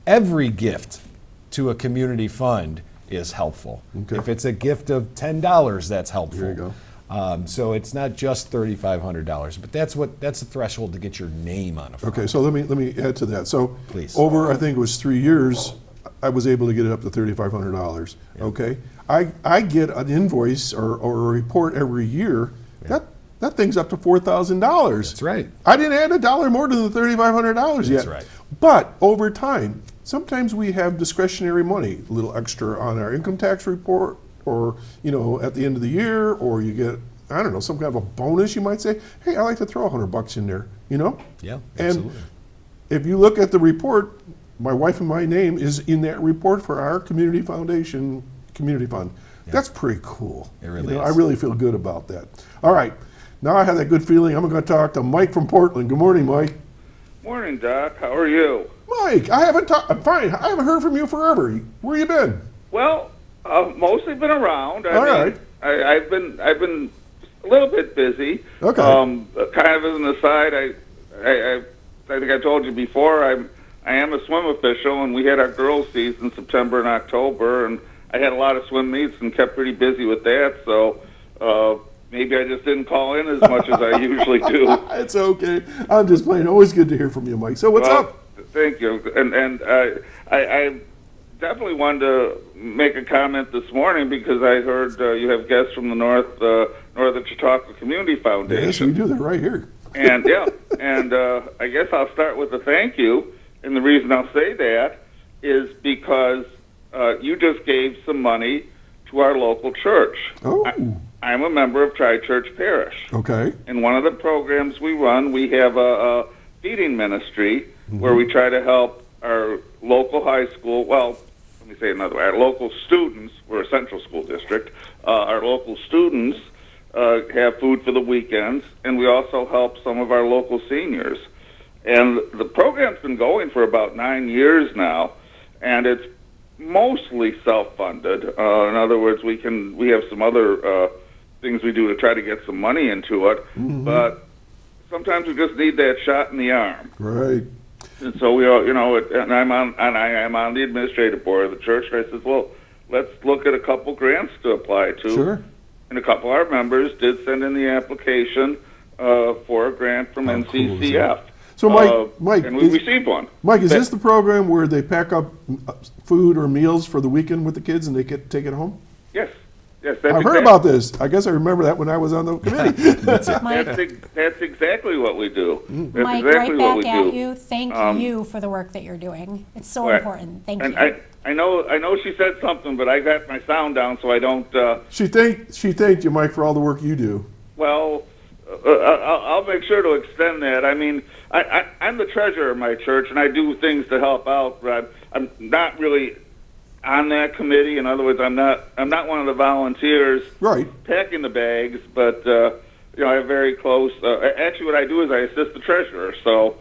Every gift to a community fund is helpful. Okay. If it's a gift of $10, that's helpful. There you go. So it's not just $3,500, but that's the threshold to get your name on a fund. Okay, so let me add to that. So Please. over, I think it was 3 years, I was able to get it up to $3,500. Okay, I get an invoice or a report every year. That thing's up to $4,000. That's right. I didn't add a dollar more than the $3,500 yet. That's right. But over time, sometimes we have discretionary money, a little extra on our income tax report, or at the end of the year, or you get, I don't know, some kind of a bonus. You might say, hey, I like to throw $100 in there. Yeah, absolutely. And if you look at the report, my wife and my name is in that report for our community foundation community fund. Yeah. That's pretty cool. It really is. I really feel good about that. All right, now I have that good feeling. I'm going to talk to Mike from Portland. Good morning, Mike. Morning, Doc. How are you? Mike, I'm fine. I haven't heard from you forever. Where you been? Well, mostly been around. All right. I've been a little bit busy. Okay. Kind of as an aside, I think I told you before, I am a swim official, and we had our girls' season September and October, and I had a lot of swim meets and kept pretty busy with that. So maybe I just didn't call in as much as I usually do. It's okay. I'm just playing. Always good to hear from you, Mike. So what's up? Thank you. And I definitely wanted to make a comment this morning because I heard you have guests from the Northern Chautauqua Community Foundation. Yes, we do. They're right here. And I guess I'll start with a thank you. And the reason I'll say that is because you just gave some money to our local church. Oh. I'm a member of Tri-Church Parish. Okay. In one of the programs we run, we have a feeding ministry where we try to help our local high school, well, let me say it another way, our local students, we're a central school district, our local students have food for the weekends, and we also help some of our local seniors. And the program's been going for about 9 years now, and it's mostly self-funded. In other words, we have some other things we do to try to get some money into it, but sometimes we just need that shot in the arm. Right. And so we all, and I am on the administrative board of the church. And I says, well, let's look at a couple grants to apply to. Sure. And a couple of our members did send in the application for a grant from How cool is NCCF. that? So, Mike, and we received one. Mike, is this the program where they pack up food or meals for the weekend with the kids and they get take it home? Yes. Yes, I've heard about this. I guess I remember that when I was on the committee. That's exactly what we do. That's Mike, exactly right what back we at do. you. Thank you for the work that you're doing. It's so Right. important. Thank And you. I know she said something, but I got my sound down so I don't. She thanked you, Mike, for all the work you do. Well, I'll make sure to extend that. I mean, I'm the treasurer of my church, and I do things to help out. But I'm not really on that committee. In other words, I'm not one of the volunteers packing the bags. But I have very close. Actually, what I do is I assist the treasurer. So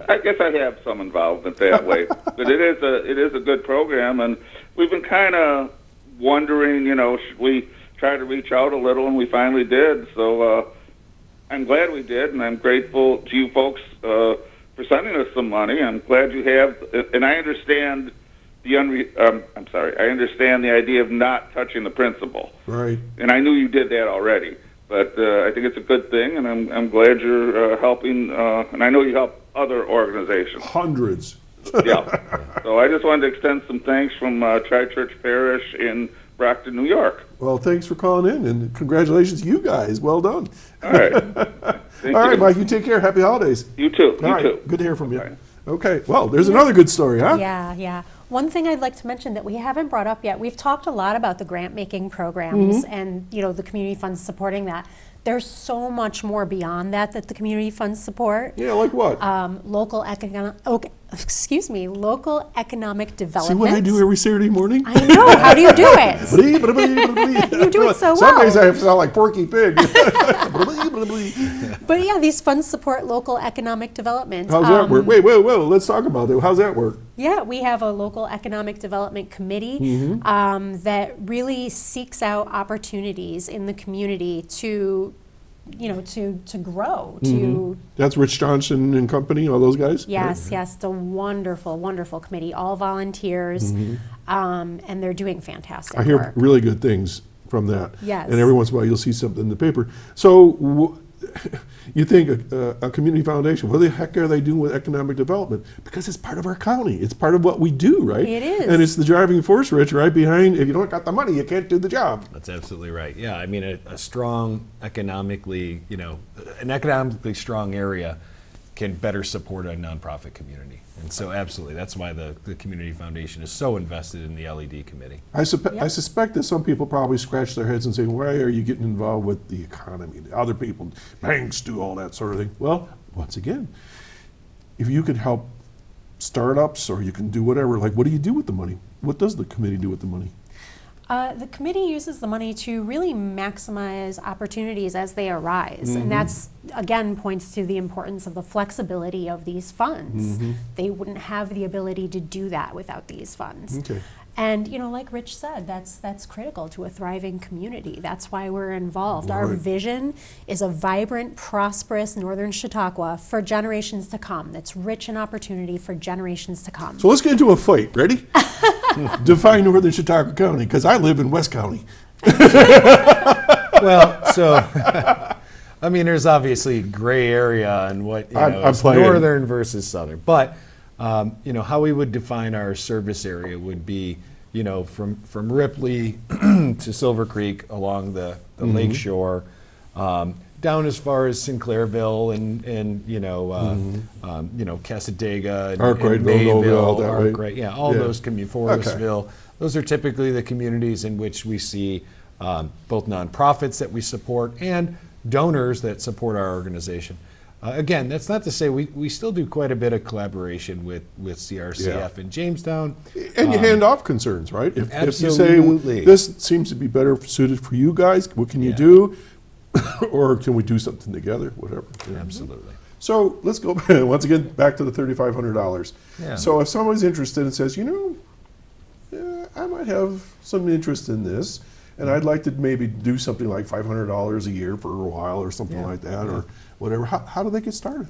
I guess I have some involvement that way. But it is a good program, and we've been kind of wondering, should we try to reach out a little, and we finally did. So. I'm glad we did, and I'm grateful to you folks for sending us some money. I'm glad you have, and I understand I understand the idea of not touching the principal. Right. And I knew you did that already, but I think it's a good thing, and I'm glad you're helping. And I know you help other organizations. Hundreds. Yeah. So I just wanted to extend some thanks from Tri-Church Parish in Brockton, New York. Well, thanks for calling in, and congratulations to you guys. Well done. All right. All right, Mike, you take care. Happy holidays. You too. All right. Too. Good to hear from you. Bye. Okay. Well, there's another good story, huh? Yeah. One thing I'd like to mention that we haven't brought up yet, we've talked a lot about the grant making programs and the community funds supporting that. There's so much more beyond that the community funds support. Yeah, like what? Local economic development. See what I do every Saturday morning? I know. How do you do it? You do it so well. Some days I sound like Porky Pig. But yeah, these funds support local economic development. How's that work? Wait, whoa, let's talk about that. How's that work? Yeah, we have a local economic development committee that really seeks out opportunities in the community to grow. That's Rich Johnson and company, all those guys? Yes, it's a wonderful, wonderful committee, all volunteers, and they're doing fantastic I hear work. really good things from that. Yes. And every once in a while you'll see something in the paper. So you think a community foundation, what the heck are they doing with economic development? Because it's part of our county. It's part of what we do, right? It is. And it's the driving force, Rich, right behind. If you don't got the money, you can't do the job. That's absolutely right. Yeah, I mean, a strong economically, an economically strong area can better support a nonprofit community. And so absolutely, that's why the Community Foundation is so invested in the LED committee. I suspect that some people probably scratch their heads and say, why are you getting involved with the economy? The other people, banks do all that sort of thing. Well, once again, if you could help startups or you can do whatever, like what do you do with the money? What does the committee do with the money? The committee uses the money to really maximize opportunities as they arise. And that's, again, points to the importance of the flexibility of these funds. They wouldn't have the ability to do that without these funds. Okay. And, like Rich said, that's critical to a thriving community. That's why we're involved. Our Right. vision is a vibrant, prosperous northern Chautauqua for generations to come. That's rich in opportunity for generations to come. So let's get into a fight. Ready? Define northern Chautauqua County, because I live in West County. Well, so I mean, there's obviously gray area and what I'm is playing. northern versus southern. But how we would define our service area would be, from Ripley to Silver Creek along the lake shore, down as far as Sinclairville and Casadega and Arkwright, and Mayville, Villanova, all that, right? Arkwright, all those communities, Forestville. Those are typically the communities in which we see both nonprofits that we support and donors that support our organization. Again, that's not to say we still do quite a bit of collaboration with CRCF in Jamestown. And you hand off concerns, right? If you absolutely. say, this seems to be better suited for you guys, what can you do? Or can we do something together, whatever. Absolutely. So let's go once again back to the $3,500. Yeah. So if someone's interested and says, I might have some interest in this, and I'd like to maybe do something like $500 a year for a while or something like that, or whatever, how do they get started?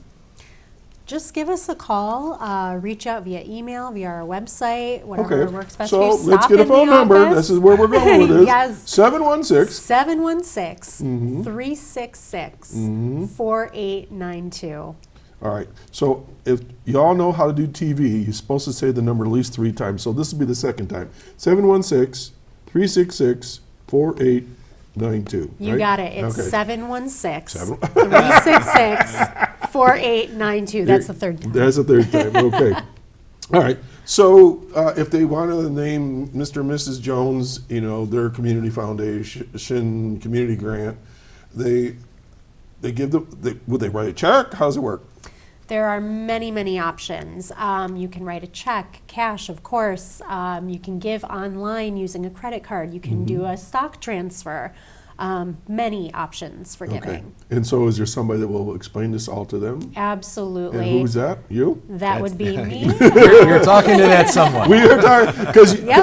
Just give us a call, reach out via email, via our website, whatever works best for so you. let's Stop get a in phone the number. office. This is where we're going with this. Yes. 716-366-4892. All right. So if y'all know how to do TV, you're supposed to say the number at least 3 times. So this will be the second time. 716-366-4892. You right? got it. It's Okay. 716-366-4892. That's the third time. That's the third time. Okay. All right. So if they want to name Mr. and Mrs. Jones, their community foundation, community grant, would they write a check? How does it work? There are many, many options. You can write a check, cash, of course. You can give online using a credit card. You can do a stock transfer. Many options for giving. And so is there somebody that will explain this all to them? Absolutely. And who's that? You? That would be me. You're talking to that someone. We are talking,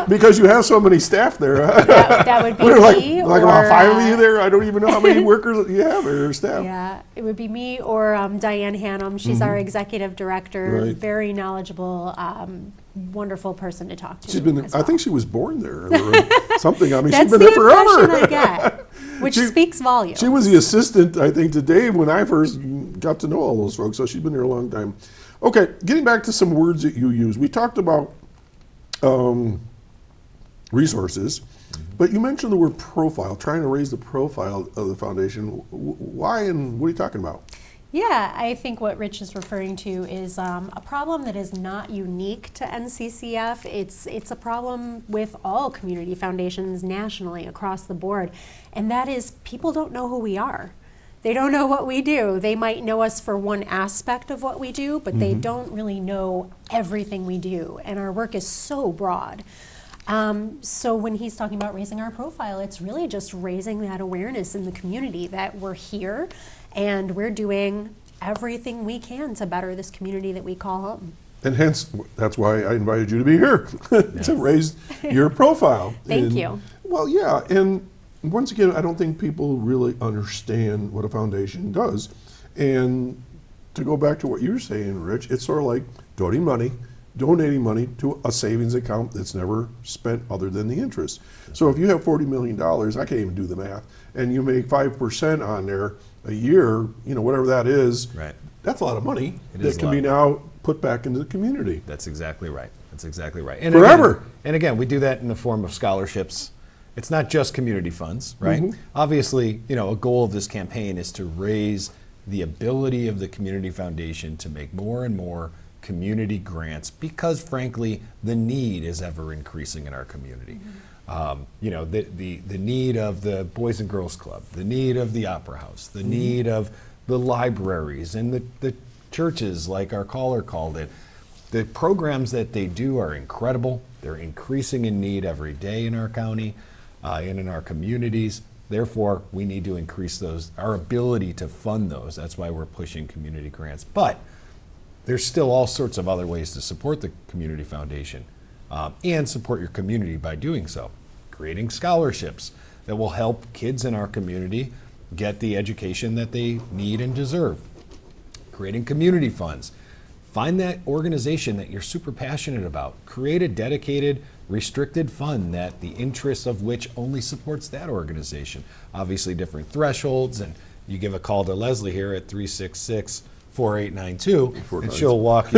because you have so many staff there. That would be What are me. like about 5 of you there? I don't even know how many workers you have or staff. Yeah, it would be me or Diane Hannum. She's our executive director, Right. very knowledgeable, wonderful person to talk to. She's been. as I well. think she was born there or something. I mean, That's she's been the there forever. impression I get, which speaks volumes. She was the assistant, I think, to Dave when I first got to know all those folks. So she's been there a long time. Okay, getting back to some words that you use. We talked about resources, but you mentioned the word profile, trying to raise the profile of the foundation. Why and what are you talking about? Yeah, I think what Rich is referring to is a problem that is not unique to NCCF. It's a problem with all community foundations nationally across the board, and that is people don't know who we are. They don't know what we do. They might know us for one aspect of what we do, but they don't really know everything we do, and our work is so broad. So when he's talking about raising our profile, it's really just raising that awareness in the community that we're here and we're doing everything we can to better this community that we call home. And hence, that's why I invited you to be here, to raise your profile. Thank you. Well, yeah, and once again, I don't think people really understand what a foundation does. And to go back to what you were saying, Rich, it's sort of like donating money to a savings account that's never spent other than the interest. So if you have $40 million, I can't even do the math, and you make 5% on there a year, whatever that is, Right. that's a lot of money It is that a can lot. be now put back into the community. That's exactly right. And Forever. Again, we do that in the form of scholarships. It's not just community funds, right? Obviously, a goal of this campaign is to raise the ability of the Community Foundation to make more and more community grants because, frankly, the need is ever increasing in our community. The need of the Boys and Girls Club, the need of the Opera House, the need of the libraries and the churches, like our caller called it. The programs that they do are incredible. They're increasing in need every day in our county and in our communities. Therefore, we need to increase our ability to fund those. That's why we're pushing community grants. But there's still all sorts of other ways to support the Community Foundation and support your community by doing so. Creating scholarships that will help kids in our community get the education that they need and deserve. Creating community funds. Find that organization that you're super passionate about. Create a dedicated, restricted fund that the interests of which only supports that organization. Obviously different thresholds, and you give a call to Leslie here at 366-4892, and she'll walk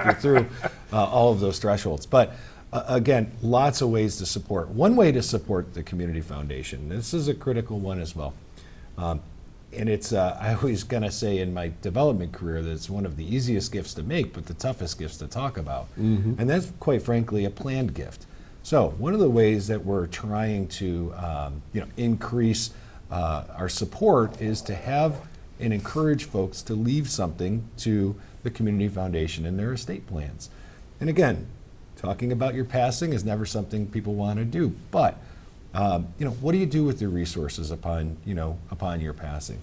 you through all of those thresholds. But again, lots of ways to support. One way to support the Community Foundation, this is a critical one as well, and it's, I always gonna say in my development career that it's one of the easiest gifts to make, but the toughest gifts to talk about. And that's quite frankly a planned gift. So one of the ways that we're trying to increase our support is to have and encourage folks to leave something to the community foundation in their estate plans. And again, talking about your passing is never something people want to do, but what do you do with your resources upon your passing?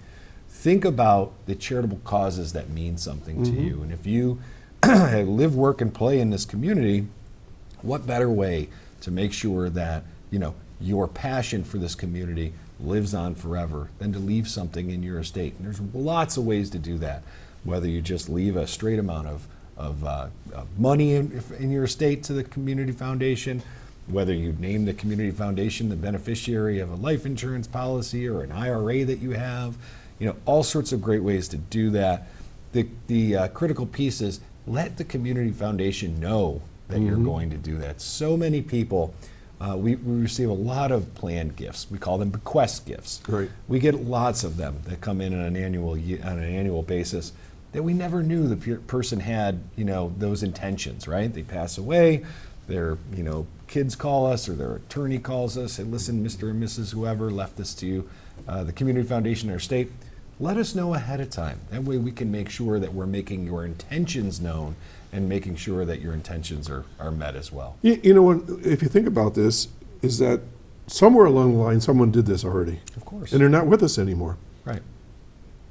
Think about the charitable causes that mean something to you. And if you live, work, and play in this community, what better way to make sure that your passion for this community lives on forever than to leave something in your estate? And there's lots of ways to do that, whether you just leave a straight amount of money in your estate to the community foundation, whether you name the community foundation the beneficiary of a life insurance policy or an IRA that you have, all sorts of great ways to do that. The critical piece is let the community foundation know that you're going to do that. So many people, we receive a lot of planned gifts. We call them bequest gifts. Right. We get lots of them that come in on an annual basis that we never knew the person had, those intentions, right? They pass away, their, kids call us or their attorney calls us and listen, Mr. and Mrs. whoever left this to you, the community foundation or estate. Let us know ahead of time. That way we can make sure that we're making your intentions known and making sure that your intentions are met as well. If you think about this, is that somewhere along the line someone did this already. Of course. And they're not with us anymore. Right.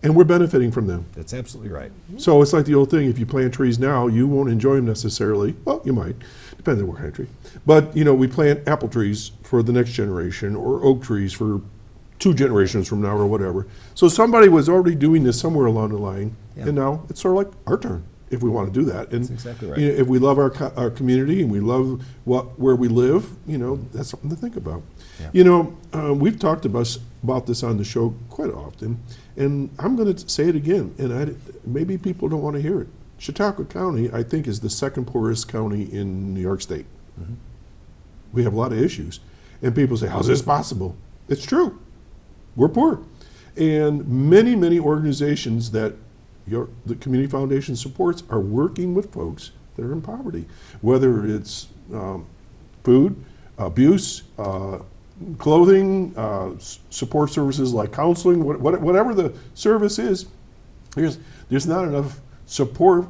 And we're benefiting from them. That's absolutely right. So it's like the old thing, if you plant trees now, you won't enjoy them necessarily. Well, you might, depending on what kind of tree. But, we plant apple trees for the next generation or oak trees for 2 generations from now or whatever. So somebody was already doing this somewhere along the line, and now it's sort of like our turn if we want to do that. And that's exactly right. If we love our community and we love where we live, that's something to think about. Yeah. We've talked about this on the show quite often, and I'm going to say it again, and maybe people don't want to hear it. Chautauqua County, I think, is the second poorest county in New York State. We have a lot of issues, and people say, how's this possible? It's true. We're poor. And many, many organizations that the Community Foundation supports are working with folks that are in poverty, whether it's food, abuse, clothing, support services like counseling, whatever the service is. There's not enough support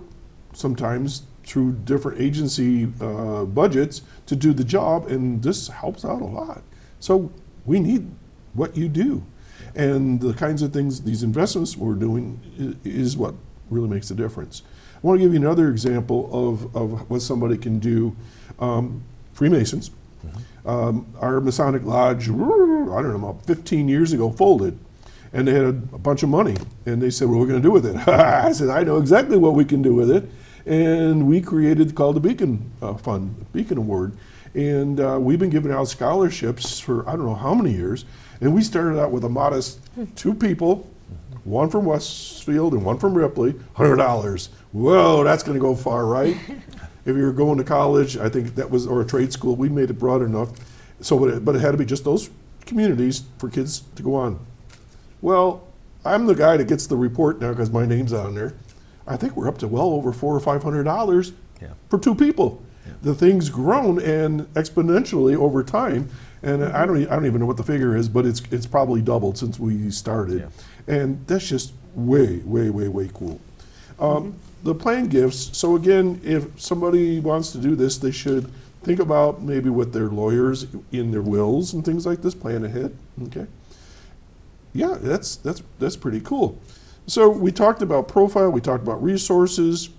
sometimes through different agency budgets to do the job, and this helps out a lot. So we need what you do. And the kinds of things, these investments we're doing is what really makes a difference. I want to give you another example of what somebody can do. Freemasons. Our Masonic Lodge, I don't know, about 15 years ago folded, and they had a bunch of money. And they said, what are we going to do with it? I said, I know exactly what we can do with it. And we created, called the Beacon Fund, Beacon Award. And we've been giving out scholarships for I don't know how many years. And we started out with a modest 2 people, one from Westfield and one from Ripley, $100. Whoa, that's going to go far, right? If you're going to college, I think that was, or a trade school, we made it broad enough. So, but it had to be just those communities for kids to go on. Well, I'm the guy that gets the report now because my name's on there. I think we're up to well over $400 or $500 for 2 people. The thing's grown and exponentially over time, and I don't even know what the figure is, but it's probably doubled since we started, and that's just way cool. The planned gifts. So again, if somebody wants to do this, they should think about maybe with their lawyers in their wills and things like this. Plan ahead. Okay. Yeah, that's pretty cool. So we talked about profile. We talked about resources.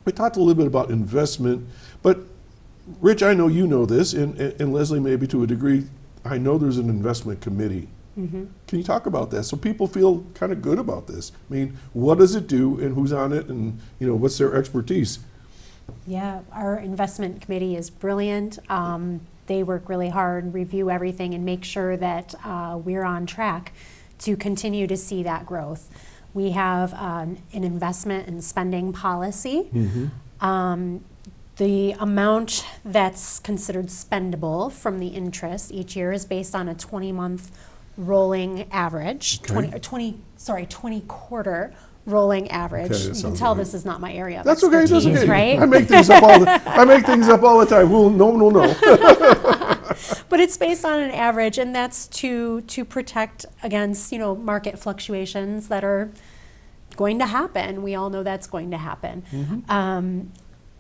We talked a little bit about investment, but Rich, I know you know this, and Leslie maybe to a degree, I know there's an investment committee. Can you talk about that so people feel kind of good about this? I mean, what does it do and who's on it and what's their expertise? Yeah, our investment committee is brilliant. They work really hard, review everything, and make sure that we're on track to continue to see that growth. We have an investment and spending policy. The amount that's considered spendable from the interest each year is based on a 20-month rolling average, 20 quarter rolling average. Okay, that You can sounds tell right. this is not my area of That's okay. That's expertise, okay. right? I make things up all the time. Well, no. But it's based on an average, and that's to protect against, market fluctuations that are going to happen. We all know that's going to happen.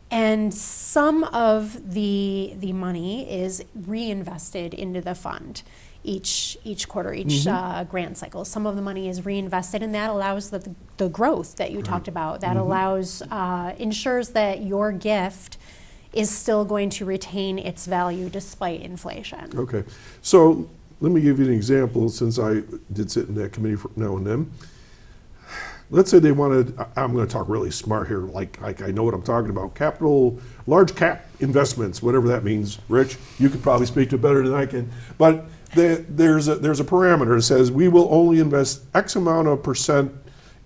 And some of the money is reinvested into the fund each quarter, each grant cycle. Some of the money is reinvested, and that allows the growth that you talked about. That allows, ensures that your gift is still going to retain its value despite inflation. Okay. So let me give you an example, since I did sit in that committee for now and then. Let's say they wanted, I'm going to talk really smart here, like I know what I'm talking about, large cap investments, whatever that means. Rich, you could probably speak to it better than I can. But there's a parameter that says we will only invest X amount of percent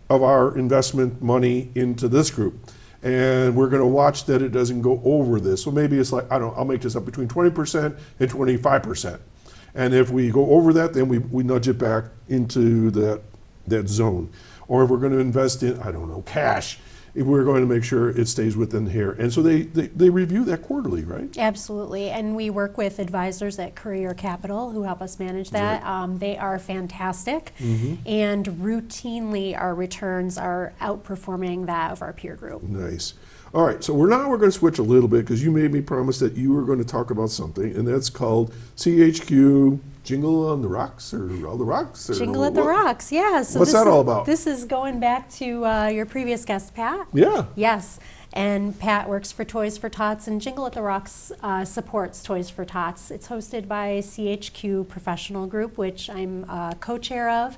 of our investment money into this group. And we're going to watch that it doesn't go over this. So maybe it's like, I'll make this up, between 20% and 25%. And if we go over that, then we nudge it back into that zone. Or if we're going to invest in, cash, we're going to make sure it stays within here. And so they review that quarterly, right? Absolutely, and we work with advisors at Courier Capital who help us manage that. Right. They are fantastic, and routinely our returns are outperforming that of our peer group. Nice. All right, so we're going to switch a little bit because you made me promise that you were going to talk about something, and that's called CHQ Jingle on the Rocks, or All the Rocks? Or Jingle at the Rocks, yeah. So what's that all about? This is going back to your previous guest, Pat. Yeah. Yes, and Pat works for Toys for Tots, and Jingle at the Rocks supports Toys for Tots. It's hosted by CHQ Professional Group, which I'm co-chair of,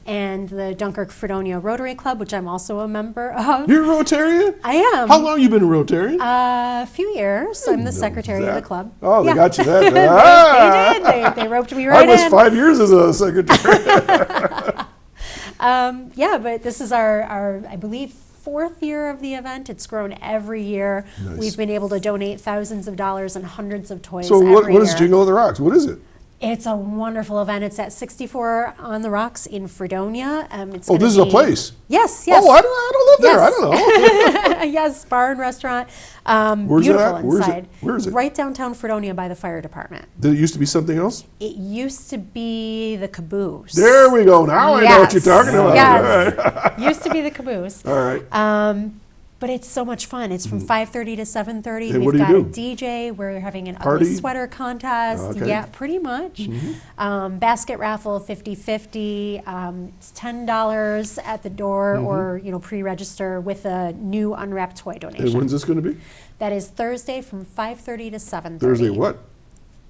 and the Dunkirk Fredonia Rotary Club, which I'm also a member of. You're a Rotarian? I am. How long you been a Rotarian? A few years. I'm the secretary of the club. Oh, they got you that. They did. They roped me right in. I was 5 years as a secretary. Yeah, but this is our I believe, 4th year of the event. It's grown every year. Nice. We've been able to donate thousands of dollars and hundreds of toys So every what is year. Jingle of the Rocks? What is it? It's a wonderful event. It's at 64 on the Rocks in Fredonia. It's Oh, gonna this is a be- place? Yes. Oh, I don't live there. I don't know. Yes, bar and restaurant. Where's it Beautiful at? Where's it? inside. Where is it? Right downtown Fredonia by the fire department. Did it used to be something else? It used to be the Caboose. There we go. Now I know what you're Yes. talking about. Yes. All right. Used to be the Caboose. All right. But it's so much fun. It's from 5:30 to 7:30. And We've what do you got a do? DJ. We're having an Party? ugly sweater contest. Okay. Yeah, pretty much. Basket raffle, 50-50. It's $10 at the door, or pre-register with a new unwrapped toy donation. And when's this going to be? That is Thursday from 5:30 to 7:30. Thursday what?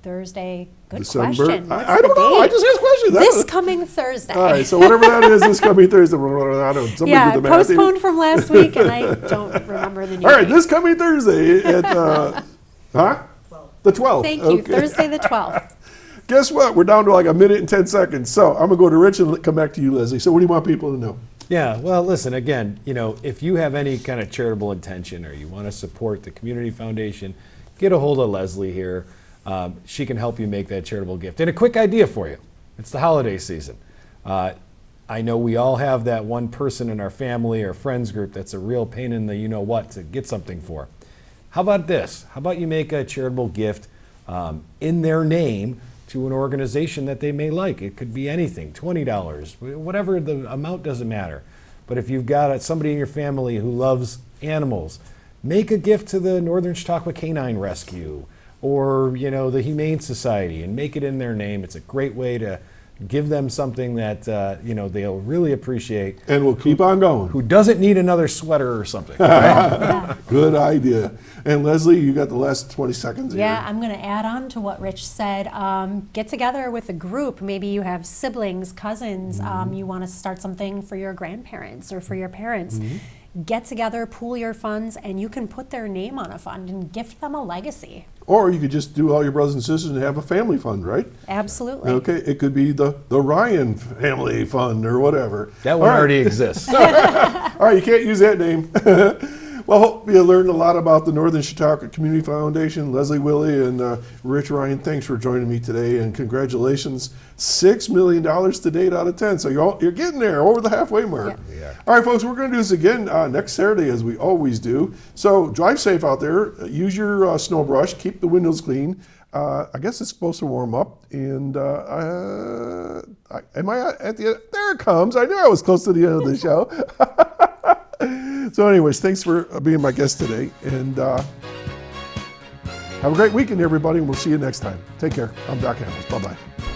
Thursday. Good December? question. What's I the don't know. I date? just asked questions. This coming Thursday. All right, so whatever that is, this coming Thursday. I don't. Somebody Yeah, do the math. postponed from last week, and I don't remember the new All right, date. this coming Thursday at the 12th. Thank you. Okay. Thursday the 12th. Guess what? We're down to like a minute and 10 seconds. So I'm gonna go to Rich and come back to you, Leslie. So what do you want people to know? Yeah, well, listen, again, if you have any kind of charitable intention or you want to support the Community Foundation, get a hold of Leslie here. She can help you make that charitable gift. And a quick idea for you. It's the holiday season. I know we all have that one person in our family or friends group that's a real pain in the you-know-what to get something for. How about this? How about you make a charitable gift in their name to an organization that they may like? It could be anything, $20, whatever the amount, doesn't matter. But if you've got somebody in your family who loves animals, make a gift to the Northern Chautauqua Canine Rescue or the Humane Society and make it in their name. It's a great way to give them something that they'll really appreciate. And we'll keep on going. Who doesn't need another sweater or something. Good idea. And Leslie, you got the last 20 seconds Yeah, here. I'm going to add on to what Rich said. Get together with a group. Maybe you have siblings, cousins. You want to start something for your grandparents or for your parents. Get together, pool your funds, and you can put their name on a fund and gift them a legacy. Or you could just do all your brothers and sisters and have a family fund, right? Absolutely. Okay, it could be the Ryan Family Fund or whatever. That one All right. already exists. All right, you can't use that name. Well, hope you learned a lot about the Northern Chautauqua Community Foundation. Leslie, Wille, and Rich Ryan, thanks for joining me today, and congratulations. $6 million to date out of 10. So you're getting there, over the halfway mark. Yeah. All right, folks, we're going to do this again next Saturday, as we always do. So drive safe out there. Use your snow brush. Keep the windows clean. I guess it's supposed to warm up, and am I at the end? There it comes. I knew I was close to the end of the show. So anyways, thanks for being my guest today, and have a great weekend, everybody, and we'll see you next time. Take care. I'm Doc Hamels. Bye-bye.